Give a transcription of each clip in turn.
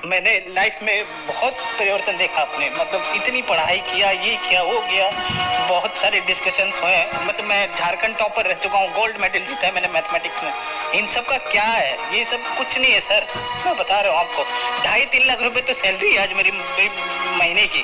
मैंने लाइफ में बहुत परिवर्तन देखा अपने, मतलब इतनी पढ़ाई किया, ये किया वो किया, बहुत सारे डिस्कशंस हुए हैं। मतलब मैं झारखंड टॉपर रह चुका हूँ, गोल्ड मेडल जीता है मैंने मैथमेटिक्स में। इन सब का क्या है? ये सब कुछ नहीं है सर, मैं बता रहा हूँ आपको। 2.5-3 लाख रुपए तो सैलरी है आज मेरी महीने की।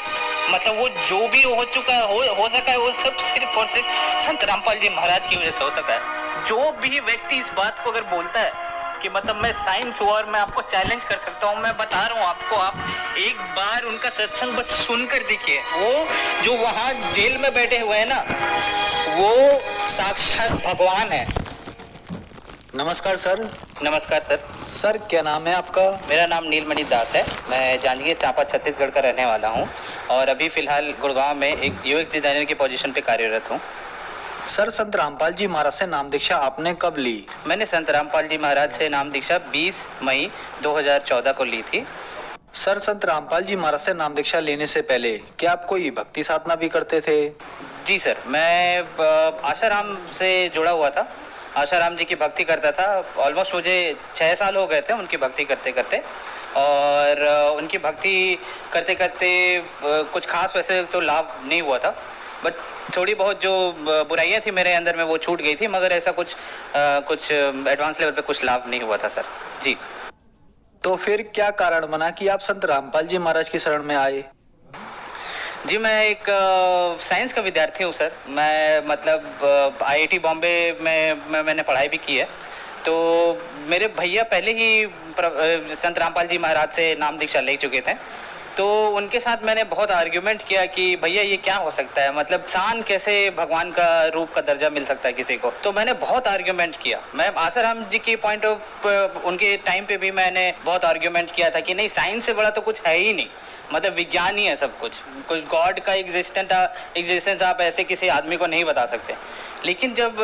मतलब वो जो भी हो चुका हो सका है, वो सब सिर्फ और सिर्फ संत रामपाल जी महाराज की वजह से हो सका है। जो भी व्यक्ति इस बात को अगर बोलता है कि मतलब मैं साइंस हुआ और मैं आपको चैलेंज कर सकता हूँ, मैं बता रहा हूँ आपको, आप एक बार उनका सत्संग बस सुनकर देखिए। वो जो वहाँ जेल में बैठे हुए हैं ना, वो साक्षात भगवान है। नमस्कार सर। नमस्कार सर। सर क्या नाम है आपका? मेरा नाम नीलमणि दास है। मैं जांजगीर चांपा छत्तीसगढ़ का रहने वाला हूँ और अभी फ़िलहाल गुड़गांव में एक यूएक्स डिज़ाइनर की पोजीशन पे कार्यरत हूँ। सर संत रामपाल जी महाराज से नाम दीक्षा आपने कब ली? मैंने संत रामपाल जी महाराज से नाम दीक्षा 20 मई 2014 को ली थी। सर संत रामपाल जी महाराज से नाम दीक्षा लेने से पहले क्या आप कोई भक्ति साधना भी करते थे? जी सर, मैं आशाराम से जुड़ा हुआ था। आशाराम जी की भक्ति करता था। ऑलमोस्ट मुझे 6 साल हो गए थे उनकी भक्ति करते करते। और उनकी भक्ति करते करते कुछ खास वैसे तो लाभ नहीं हुआ था, बट थोड़ी बहुत जो बुराइयां थी मेरे अंदर में वो छूट गई थी, मगर ऐसा कुछ एडवांस लेवल पे कुछ लाभ नहीं हुआ था सर जी। तो फिर क्या कारण बना कि आप संत रामपाल जी महाराज की शरण में आए? जी मैं एक साइंस का विद्यार्थी हूँ सर। मैं मतलब आईआईटी बॉम्बे में मैंने पढ़ाई भी की है। तो मेरे भैया पहले ही संत रामपाल जी महाराज से नाम दीक्षा ले चुके थे। तो उनके साथ मैंने बहुत आर्ग्यूमेंट किया कि भैया ये क्या हो सकता है, मतलब इंसान कैसे भगवान का रूप का दर्जा मिल सकता है किसी को। तो मैंने बहुत आर्ग्यूमेंट किया। मैं आसाराम जी के पॉइंट ऑफ उनके टाइम पे भी मैंने बहुत आर्ग्यूमेंट किया था कि नहीं, साइंस से बड़ा तो कुछ है ही नहीं, मतलब विज्ञान ही है सब कुछ गॉड का एग्जिस्टेंस आप ऐसे किसी आदमी को नहीं बता सकते। लेकिन जब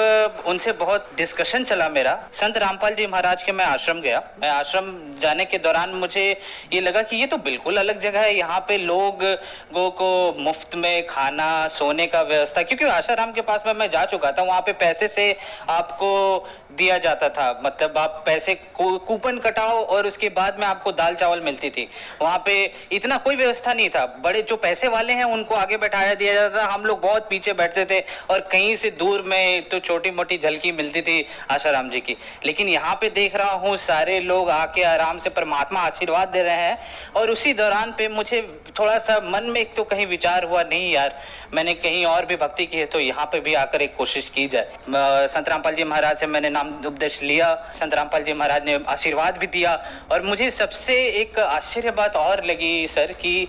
उनसे बहुत डिस्कशन चला मेरा, संत रामपाल जी महाराज के मैं आश्रम गया। मैं आश्रम जाने के दौरान मुझे ये लगा कि ये तो बिल्कुल अलग जगह है। यहाँ पे लोगों को मुफ्त में खाना सोने का व्यवस्था, क्योंकि आशाराम के पास में मैं जा चुका था, वहाँ पे पैसे से आपको दिया जाता था। मतलब आप पैसे कूपन कटाओ और उसके बाद में आपको दाल चावल मिलती थी। वहाँ पे इतना कोई व्यवस्था नहीं था। बड़े जो पैसे वाले हैं उनको आगे बैठाया दिया जाता था, हम लोग बहुत पीछे बैठते थे और कहीं से दूर में तो छोटी मोटी झलकी मिलती थी आशाराम जी की। लेकिन यहाँ पे देख रहा हूँ सारे लोग आके आराम से परमात्मा आशीर्वाद दे रहे हैं। और उसी दौरान पे मुझे थोड़ा सा मन में एक तो कहीं विचार हुआ, नहीं यार मैंने कहीं और भी भक्ति की है तो यहाँ पे भी आकर एक कोशिश की जाए। संत रामपाल जी महाराज से मैंने नाम उपदेश लिया। संत रामपाल जी महाराज ने आशीर्वाद भी दिया। और मुझे सबसे एक आश्चर्य बात और लगी सर कि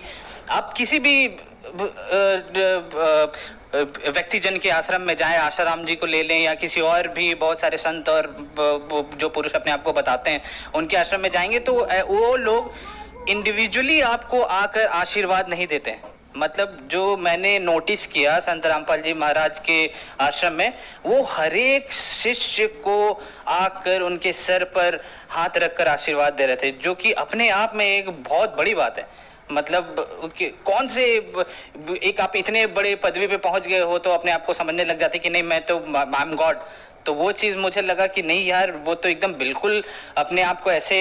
आप किसी भी व्यक्तिजन के आश्रम में जाएं, आशाराम जी को ले लें या किसी और भी बहुत सारे संत और जो पुरुष अपने आप को बताते हैं उनके आश्रम में जाएंगे तो वो लोग इंडिविजुअली आपको आकर आशीर्वाद नहीं देते हैं। मतलब जो मैंने नोटिस किया संत रामपाल जी महाराज के आश्रम में, वो हर एक शिष्य को आकर उनके सर पर हाथ रखकर आशीर्वाद दे रहे थे, जो कि अपने आप में एक बहुत बड़ी बात है। मतलब कौन से एक आप इतने बड़े पदवी पे पहुंच गए हो तो अपने आप को समझने लग जाते कि नहीं मैं तो आई एम गॉड। तो वो चीज़ मुझे लगा कि नहीं यार, वो तो एकदम बिल्कुल अपने आप को ऐसे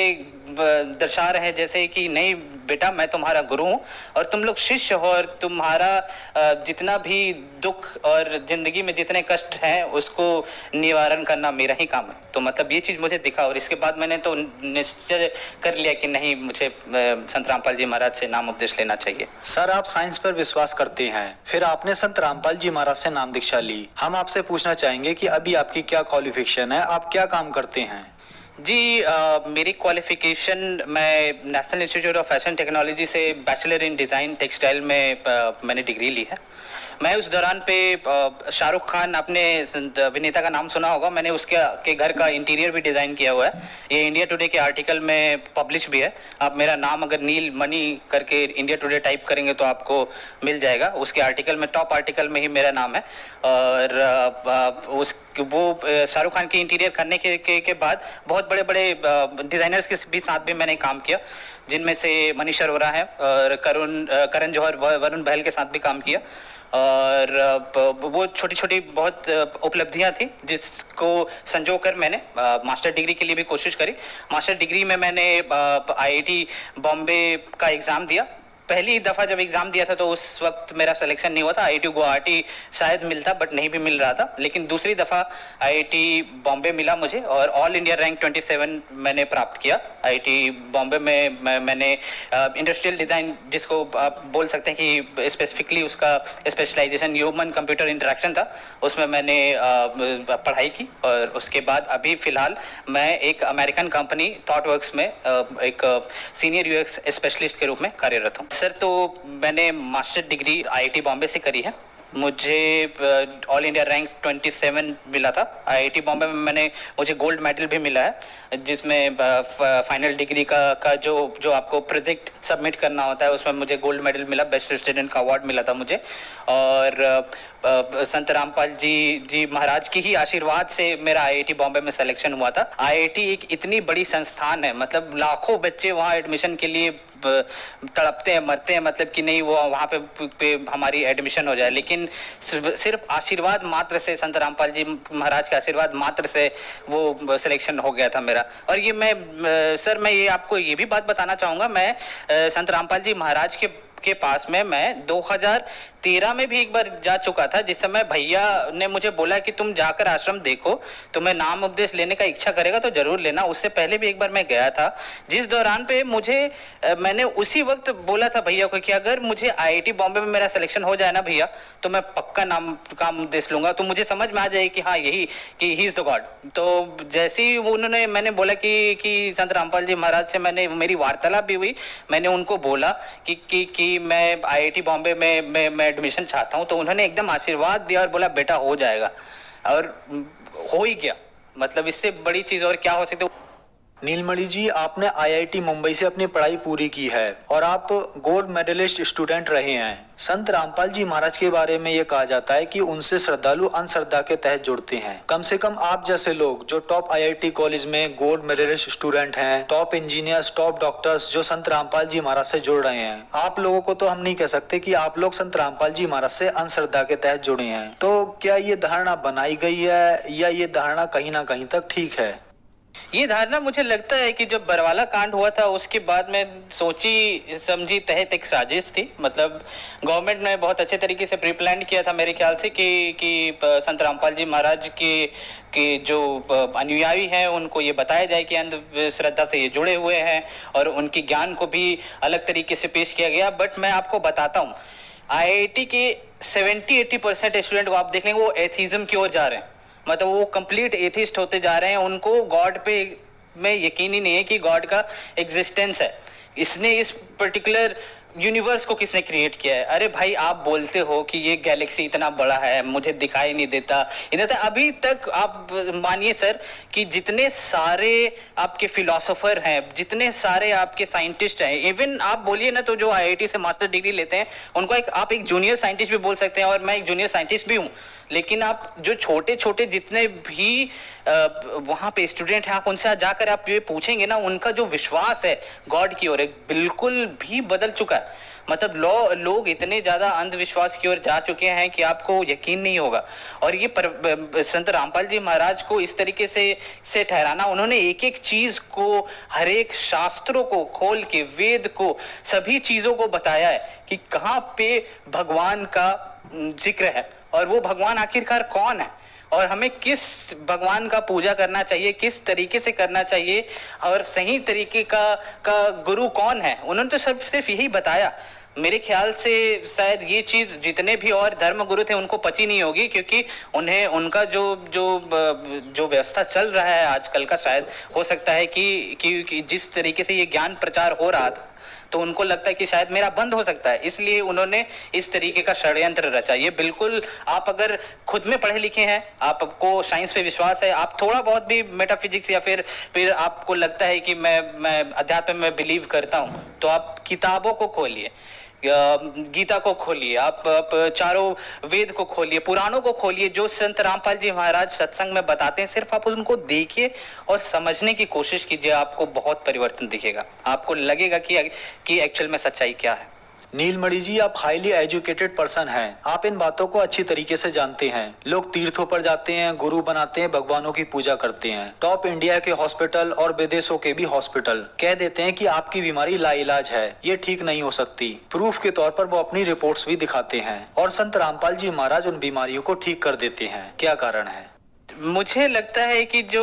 दर्शा रहे हैं जैसे कि नहीं बेटा मैं तुम्हारा गुरु हूँ और तुम लोग शिष्य हो और तुम्हारा जितना भी दुख और जिंदगी में जितने कष्ट हैं उसको निवारण करना मेरा ही काम है। तो मतलब ये चीज़ मुझे दिखा और इसके बाद मैंने तो निश्चय कर लिया कि नहीं, मुझे संत रामपाल जी महाराज से नाम उपदेश लेना चाहिए। सर आप साइंस पर विश्वास करते हैं, फिर आपने संत रामपाल जी महाराज से नाम दीक्षा ली। हम आपसे पूछना चाहेंगे कि अभी आपकी क्या क्वालिफिकेशन है, आप क्या काम करते हैं? जी मेरी क्वालिफिकेशन, मैं national institute of fashion technology से बैचलर इन डिज़ाइन टेक्सटाइल में मैंने डिग्री ली है। मैं उस दौरान पे शाहरुख खान, आपने अभिनेता का नाम सुना होगा, मैंने उसके के घर का इंटीरियर भी डिज़ाइन किया हुआ है। ये इंडिया टुडे के आर्टिकल में पब्लिश भी है। आप मेरा नाम अगर नील मणि करके इंडिया टुडे टाइप करेंगे तो आपको मिल जाएगा। उसके आर्टिकल में टॉप आर्टिकल में ही मेरा नाम है। और वो शाहरुख खान के इंटीरियर करने के बाद बहुत बड़े बड़े डिज़ाइनर्स के भी साथ भी मैंने काम किया, जिनमें से मनीष अरोरा है और करण जौहर, वरुण बहल के साथ भी काम किया। और वो छोटी छोटी बहुत उपलब्धियां थी जिसको संजो कर मैंने मास्टर डिग्री के लिए भी कोशिश करी। मास्टर डिग्री में मैंने आईआईटी बॉम्बे का एग्ज़ाम दिया। पहली दफ़ा जब एग्ज़ाम दिया था तो उस वक्त मेरा सिलेक्शन नहीं हुआ था। आईआईटी गुवाहाटी शायद मिलता बट नहीं भी मिल रहा था, लेकिन दूसरी दफ़ा आईआईटी बॉम्बे मिला मुझे और ऑल इंडिया रैंक 27 मैंने प्राप्त किया। आईआईटी बॉम्बे में मैंने इंडस्ट्रियल डिज़ाइन, जिसको आप बोल सकते हैं कि स्पेसिफिकली उसका स्पेशलाइजेशन ह्यूमन कंप्यूटर इंटरेक्शन था, उसमें मैंने पढ़ाई की। और उसके बाद अभी फ़िलहाल मैं एक अमेरिकन कंपनी थॉटवर्क्स में एक सीनियर यूएक्स स्पेशलिस्ट के रूप में कार्यरत हूँ। सर, तो मैंने मास्टर डिग्री आईआईटी बॉम्बे से करी है। मुझे ऑल इंडिया रैंक 27 मिला था। आईआईटी बॉम्बे में मुझे गोल्ड मेडल भी मिला है, जिसमें फाइनल डिग्री का जो आपको प्रोजेक्ट सबमिट करना होता है उसमें मुझे गोल्ड मेडल मिला, बेस्ट स्टूडेंट का अवार्ड मिला था मुझे। और संत रामपाल जी महाराज की ही आशीर्वाद से मेरा आईआईटी बॉम्बे में सिलेक्शन हुआ था। आईआईटी एक इतनी बड़ी संस्थान है, मतलब लाखों बच्चे वहाँ एडमिशन के लिए तड़पते हैं, मरते हैं, मतलब कि नहीं वो वहाँ पे हमारी एडमिशन हो जाए, लेकिन सिर्फ आशीर्वाद मात्र से, संत रामपाल जी महाराज के आशीर्वाद मात्र से वो सिलेक्शन हो गया था मेरा। और ये सर मैं ये आपको ये भी बात बताना चाहूँगा, मैं संत रामपाल जी महाराज के पास में मैं 2013 में भी एक बार जा चुका था, जिस समय भैया ने मुझे बोला कि तुम जाकर आश्रम देखो, तुम्हें नाम उपदेश लेने का इच्छा करेगा तो जरूर लेना। उससे पहले भी एक बार मैं गया था, जिस दौरान पे मैंने उसी वक्त बोला था भैया को कि अगर मुझे आईआईटी बॉम्बे में मेरा सिलेक्शन हो जाए ना भैया, तो मैं पक्का नाम का उपदेश लूंगा, तो मुझे समझ में आ जाए कि हाँ यही कि ही इज द गॉड। तो जैसे ही मैंने बोला कि संत रामपाल जी महाराज से मेरी वार्तालाप भी हुई, मैंने उनको बोला कि मैं आईआईटी बॉम्बे में एडमिशन चाहता हूं, तो उन्होंने एकदम आशीर्वाद दिया और बोला बेटा हो जाएगा, और हो ही गया। मतलब इससे बड़ी चीज और क्या हो सकती है। नीलमणि जी, आपने आईआईटी मुंबई से अपनी पढ़ाई पूरी की है और आप गोल्ड मेडलिस्ट स्टूडेंट रहे हैं। संत रामपाल जी महाराज के बारे में ये कहा जाता है कि उनसे श्रद्धालु अंधश्रद्धा के तहत जुड़ते हैं। कम से कम आप जैसे लोग जो टॉप आईआईटी कॉलेज में गोल्ड मेडलिस्ट स्टूडेंट हैं, टॉप इंजीनियर्स, टॉप डॉक्टर्स जो संत रामपाल जी महाराज से जुड़ रहे हैं, आप लोगों को तो हम नहीं कह सकते कि आप लोग संत रामपाल जी महाराज से अंधश्रद्धा के तहत जुड़े हैं। तो क्या ये धारणा बनाई गई है या ये धारणा कहीं ना कहीं तक ठीक है? ये धारणा मुझे लगता है कि जब बरवाला कांड हुआ था उसके बाद में सोची समझी तहत एक साजिश थी। मतलब गवर्नमेंट ने बहुत अच्छे तरीके से प्री प्लान किया था मेरे ख्याल से कि संत रामपाल जी महाराज के जो अनुयायी हैं उनको ये बताया जाए कि अंधश्रद्धा से ये जुड़े हुए हैं, और उनके ज्ञान को भी अलग तरीके से पेश किया गया। बट मैं आपको बताता हूँ, आईआईटी के 70-80% स्टूडेंट को आप देख लेंगे वो एथीज्म की ओर जा रहे हैं, मतलब वो कंप्लीट एथिस्ट होते जा रहे हैं। उनको गॉड पे में यकीन ही नहीं है कि गॉड का एग्जिस्टेंस है। इसने इस पर्टिकुलर यूनिवर्स को किसने क्रिएट किया है? अरे भाई, आप बोलते हो कि ये गैलेक्सी इतना बड़ा है, मुझे दिखाई नहीं देता, अभी तक आप मानिए सर कि जितने सारे आपके फिलोसोफर हैं, जितने सारे आपके साइंटिस्ट हैं, इवन आप बोलिए ना तो जो आईआईटी से मास्टर डिग्री लेते हैं उनको आप एक जूनियर साइंटिस्ट भी बोल सकते हैं, और मैं एक जूनियर साइंटिस्ट भी हूँ। लेकिन आप जो छोटे छोटे जितने भी वहाँ पे स्टूडेंट हैं, आप उनसे जाकर आप ये पूछेंगे ना, उनका जो विश्वास है गॉड की ओर बिल्कुल भी बदल चुका है। मतलब लोग इतने ज्यादा अंधविश्वास की ओर जा चुके हैं कि आपको यकीन नहीं होगा। और ये संत रामपाल जी महाराज को इस तरीके से ठहराना, उन्होंने एक एक चीज को, हर एक शास्त्रों को खोल के, वेद को, सभी चीजों को बताया है कि कहाँ पे भगवान का जिक्र है और वो भगवान आखिरकार कौन है, और हमें किस भगवान का पूजा करना चाहिए, किस तरीके से करना चाहिए, और सही तरीके का गुरु कौन है। उन्होंने तो सिर्फ यही बताया। मेरे ख्याल से शायद ये चीज जितने भी और धर्म गुरु थे उनको पची नहीं होगी, क्योंकि उन्हें उनका जो व्यवस्था चल रहा है आजकल का, शायद हो सकता है कि जिस तरीके से ये ज्ञान प्रचार हो रहा था तो उनको लगता है कि शायद मेरा बंद हो सकता है, इसलिए उन्होंने इस तरीके का षड्यंत्र रचा। ये बिल्कुल, आप अगर खुद में पढ़े लिखे हैं, आपको साइंस पे विश्वास है, आप थोड़ा बहुत भी मेटाफिजिक्स या फिर आपको लगता है कि मैं अध्यात्म में बिलीव करता हूँ, तो आप किताबों को खोलिए, गीता को खोलिए, आप चारों वेद को खोलिए, पुराणों को खोलिए, जो संत रामपाल जी महाराज सत्संग में बताते हैं, सिर्फ आप उनको देखिए और समझने की कोशिश कीजिए, आपको बहुत परिवर्तन दिखेगा। आपको लगेगा कि एक्चुअल में सच्चाई क्या है। नीलमणि जी, आप हाईली एजुकेटेड पर्सन हैं। आप इन बातों को अच्छी तरीके से जानते हैं। लोग तीर्थों पर जाते हैं, गुरु बनाते हैं, भगवानों की पूजा करते हैं। टॉप इंडिया के हॉस्पिटल और विदेशों के भी हॉस्पिटल कह देते हैं कि आपकी बीमारी लाइलाज है, ये ठीक नहीं हो सकती। प्रूफ के तौर पर वो अपनी रिपोर्ट्स भी दिखाते हैं और संत रामपाल जी महाराज उन बीमारियों को ठीक कर देते हैं। क्या कारण है? मुझे लगता है कि जो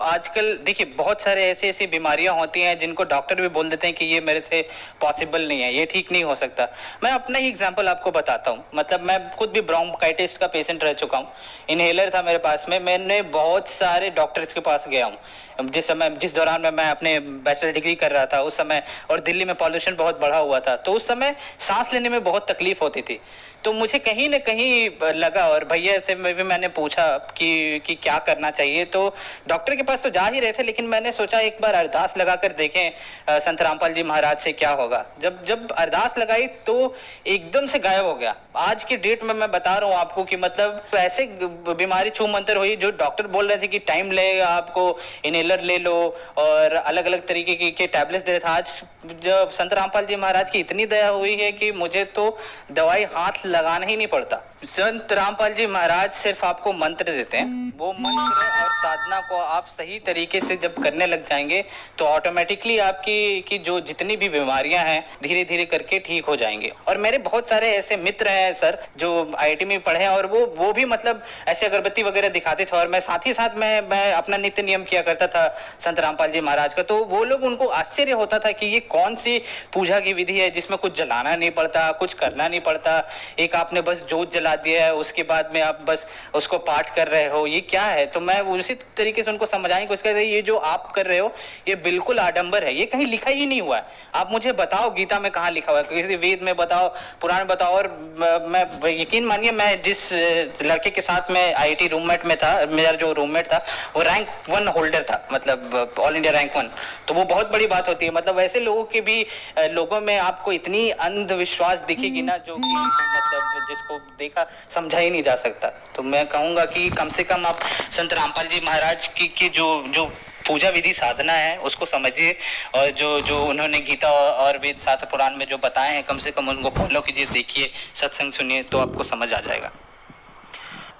आजकल देखिए बहुत सारे ऐसी ऐसी बीमारियां होती हैं जिनको डॉक्टर भी बोल देते हैं कि ये मेरे से पॉसिबल नहीं है, ये ठीक नहीं हो सकता। मैं अपना ही एग्जांपल आपको बताता हूँ। मतलब मैं खुद भी ब्रोंकाइटिस का पेशेंट रह चुका हूँ। इनहेलर था मेरे पास में, मैंने बहुत सारे डॉक्टर्स के पास गया हूँ जिस दौरान मैं अपने बैचलर डिग्री कर रहा था उस समय, और दिल्ली में पॉल्यूशन बहुत बढ़ा हुआ था, तो उस समय सांस लेने में बहुत तकलीफ होती थी। तो मुझे कहीं ना कहीं लगा, और भैया से मैंने पूछा कि क्या करना चाहिए। तो डॉक्टर के पास तो जा ही रहे थे, लेकिन मैंने सोचा एक बार अरदास लगा कर देखें संत रामपाल जी महाराज से क्या होगा। जब अरदास लगाई तो एकदम से गायब हो गया। आज की डेट में मैं बता रहा हूँ आपको कि मतलब ऐसे बीमारी छू मंतर हुई जो डॉक्टर बोल रहे थे कि टाइम लगेगा, आपको इनहेलर ले लो और अलग अलग तरीके के टैबलेट्स दे रहे थे। आज जब संत रामपाल जी महाराज की इतनी दया हुई है कि मुझे तो दवाई हाथ लगाना ही नहीं पड़ता। संत रामपाल जी महाराज सिर्फ आपको मंत्र देते हैं। वो मंत्र और साधना को आप सही तरीके से जब करने लग जाएंगे तो ऑटोमेटिकली आपकी की जो जितनी भी बीमारियां हैं धीरे धीरे करके ठीक हो जाएंगे। और मेरे बहुत सारे ऐसे मित्र हैं सर जो आईआईटी में पढ़े हैं, और वो भी मतलब ऐसे अगरबत्ती वगैरह दिखाते थे, और मैं साथ ही साथ मैं अपना नित्य नियम किया करता था संत रामपाल जी महाराज का। तो वो लोग, उनको आश्चर्य होता था कि ये कौन सी पूजा की विधि है जिसमें कुछ जलाना नहीं पड़ता, कुछ करना नहीं पड़ता, एक आपने बस जोत जला दिया है, उसके बाद में आप बस उसको पाठ कर रहे हो, ये क्या है। तो मैं उसी तरीके से उनको समझाने की कोशिश कर रही, ये जो आप कर रहे हो ये बिल्कुल आडंबर है, ये कहीं लिखा ही नहीं हुआ है। आप मुझे बताओ गीता में कहाँ लिखा हुआ है, किसी वेद में बताओ, पुराण में बताओ। और मैं यकीन मानिए, मैं जिस लड़के के साथ में आईआईटी रूममेट में था, मेरा जो रूममेट था वो रैंक 1 होल्डर था, मतलब ऑल इंडिया रैंक 1। तो वो बहुत बड़ी बात होती है। मतलब ऐसे लोगों के भी लोगों में आपको इतनी अंधविश्वास दिखेगी ना, जो कि मतलब जिसको देखा समझा ही नहीं जा सकता। तो मैं कहूँगा कि कम से कम आप संत रामपाल जी महाराज की जो पूजा विधि साधना है उसको समझिए, और जो उन्होंने गीता और वेद शास्त्र पुराण में जो बताए हैं कम से कम उनको फॉलो कीजिए, देखिए, सत्संग सुनिए, तो आपको समझ आ जाएगा।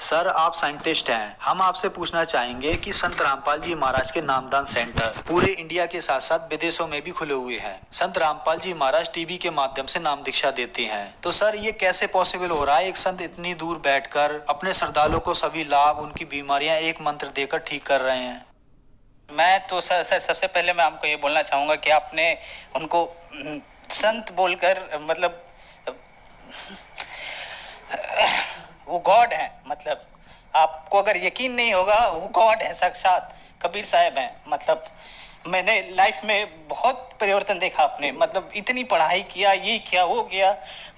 सर, आप साइंटिस्ट हैं। हम आपसे पूछना चाहेंगे कि संत रामपाल जी महाराज के नामदान सेंटर पूरे इंडिया के साथ साथ विदेशों में भी खुले हुए हैं। संत रामपाल जी महाराज टीवी के माध्यम से नाम दीक्षा देते हैं। तो सर, ये कैसे पॉसिबल हो रहा है? एक संत इतनी दूर बैठकर अपने श्रद्धालुओं को सभी लाभ, उनकी बीमारियां एक मंत्र देकर ठीक कर रहे हैं। मैं तो सर सबसे पहले मैं आपको ये बोलना चाहूँगा कि आपने उनको संत बोलकर, मतलब वो गॉड है। मतलब आपको अगर यकीन नहीं होगा, वो गॉड है, साक्षात कबीर साहब हैं। मतलब मैंने लाइफ में बहुत परिवर्तन देखा आपने, मतलब इतनी पढ़ाई किया, ये किया, वो किया,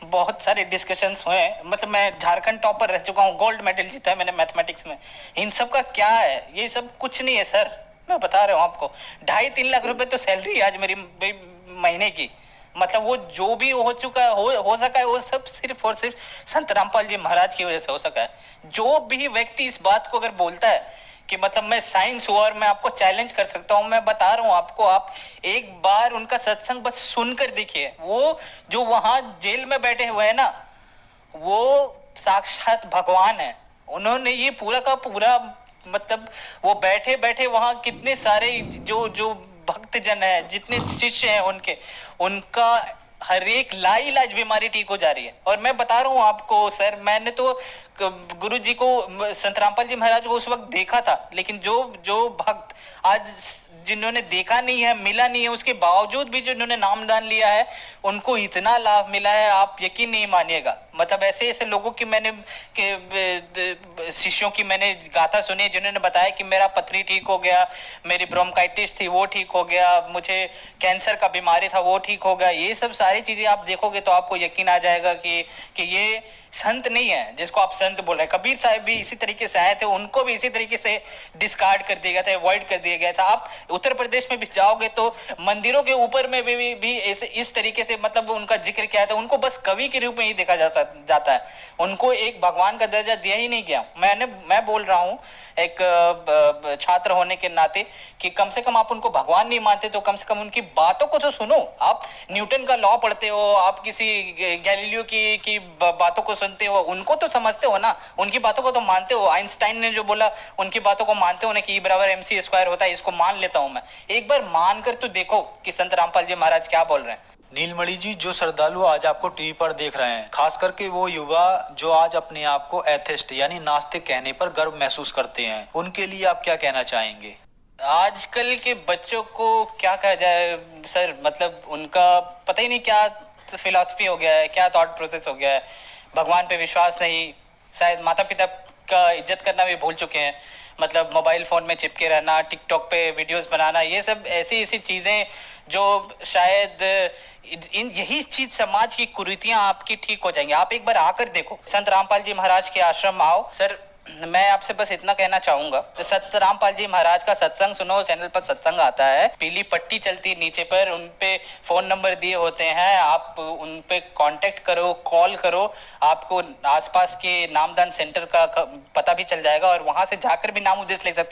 बहुत सारे डिस्कशंस हुए। मतलब मैं झारखंड टॉपर रह चुका हूँ, गोल्ड मेडल जीता है मैंने मैथमेटिक्स में। इन सब का क्या है? ये सब कुछ नहीं है सर, मैं बता रहा हूँ आपको। 2.5-3 लाख रुपए तो सैलरी है आज मेरी महीने की। मतलब वो जो भी हो चुका हो सका है, वो सब सिर्फ और सिर्फ संत रामपाल जी महाराज की वजह से हो सका है। जो भी व्यक्ति इस बात को अगर बोलता है कि मतलब मैं साइंस हूँ और मैं आपको चैलेंज कर सकता हूँ, मैं बता रहा हूँ आपको, आप एक बार उनका सत्संग बस सुनकर देखिए। वो जो वहां जेल में बैठे हुए हैं ना, वो साक्षात भगवान है। उन्होंने ये पूरा का पूरा, मतलब वो बैठे बैठे वहां कितने सारे जो भक्त जन है, जितने शिष्य हैं उनका हर एक लाइलाज बीमारी ठीक हो जा रही है। और मैं बता रहा हूँ आपको सर, मैंने तो गुरु जी को, संत रामपाल जी महाराज को उस वक्त देखा था, लेकिन जो भक्त आज जिन्होंने देखा नहीं है, मिला नहीं है, उसके बावजूद भी जिन्होंने नामदान लिया है, उनको इतना लाभ मिला है, आप यकीन नहीं मानिएगा। मतलब ऐसे ऐसे लोगों की शिष्यों की मैंने गाथा सुनी जिन्होंने बताया कि मेरा पथरी ठीक हो गया, मेरी ब्रोंकाइटिस थी वो ठीक हो गया, मुझे कैंसर का बीमारी था वो ठीक हो गया। ये सब सारी चीजें आप देखोगे तो आपको यकीन आ जाएगा कि ये संत नहीं है जिसको आप संत बोल रहे हैं। कबीर साहब भी इसी तरीके से आए थे, उनको भी इसी तरीके से डिस्कार्ड कर दिया गया था, अवॉइड कर दिया गया था। आप उत्तर प्रदेश में भी जाओगे तो मंदिरों के ऊपर में भी इस तरीके से मतलब उनका जिक्र किया था, उनको बस कवि के रूप में ही देखा जाता जाता है, उनको एक भगवान का दर्जा दिया ही नहीं गया। मैं बोल रहा हूँ एक छात्र होने के नाते कि कम से कम आप उनको भगवान नहीं मानते तो कम से कम उनकी बातों को तो सुनो। आप न्यूटन का लॉ पढ़ते हो, आप किसी गैलीलियो की बातों को सुनते हो, उनको तो समझते हो ना, उनकी बातों को तो मानते हो। आइंस्टाइन ने जो बोला उनकी बातों को मानते हो ना कि E = MC² होता है, इसको मान लेता हूं मैं। एक बार मान कर तो देखो कि संत रामपाल जी महाराज क्या बोल रहे हैं। नीलमणि जी, जो श्रद्धालु आज आपको टीवी पर देख रहे हैं, खास करके वो युवा जो आज अपने आप को एथिस्ट यानी नास्तिक कहने पर गर्व महसूस करते हैं, उनके लिए आप क्या कहना चाहेंगे? आजकल के बच्चों को क्या कहा जाए सर, मतलब उनका पता ही नहीं क्या फिलॉसफी हो गया है, क्या थॉट प्रोसेस हो गया है। भगवान पे विश्वास नहीं, शायद माता पिता का इज्जत करना भी भूल चुके हैं। मतलब मोबाइल फ़ोन में चिपके रहना, टिकटॉक पे वीडियोस बनाना, ये सब ऐसी ऐसी चीज़ें जो शायद यही चीज़ समाज की कुरीतियाँ आपकी ठीक हो जाएंगी। आप एक बार आकर देखो, संत रामपाल जी महाराज के आश्रम आओ सर। मैं आपसे बस इतना कहना चाहूंगा, संत रामपाल जी महाराज का सत्संग सुनो, चैनल पर सत्संग आता है, पीली पट्टी चलती है नीचे पर, उन पे फोन नंबर दिए होते हैं, आप उन पे कांटेक्ट करो, कॉल करो, आपको आसपास के नामदान सेंटर का पता भी चल जाएगा और वहां से जाकर भी नाम उद्देश्य ले सकते हो।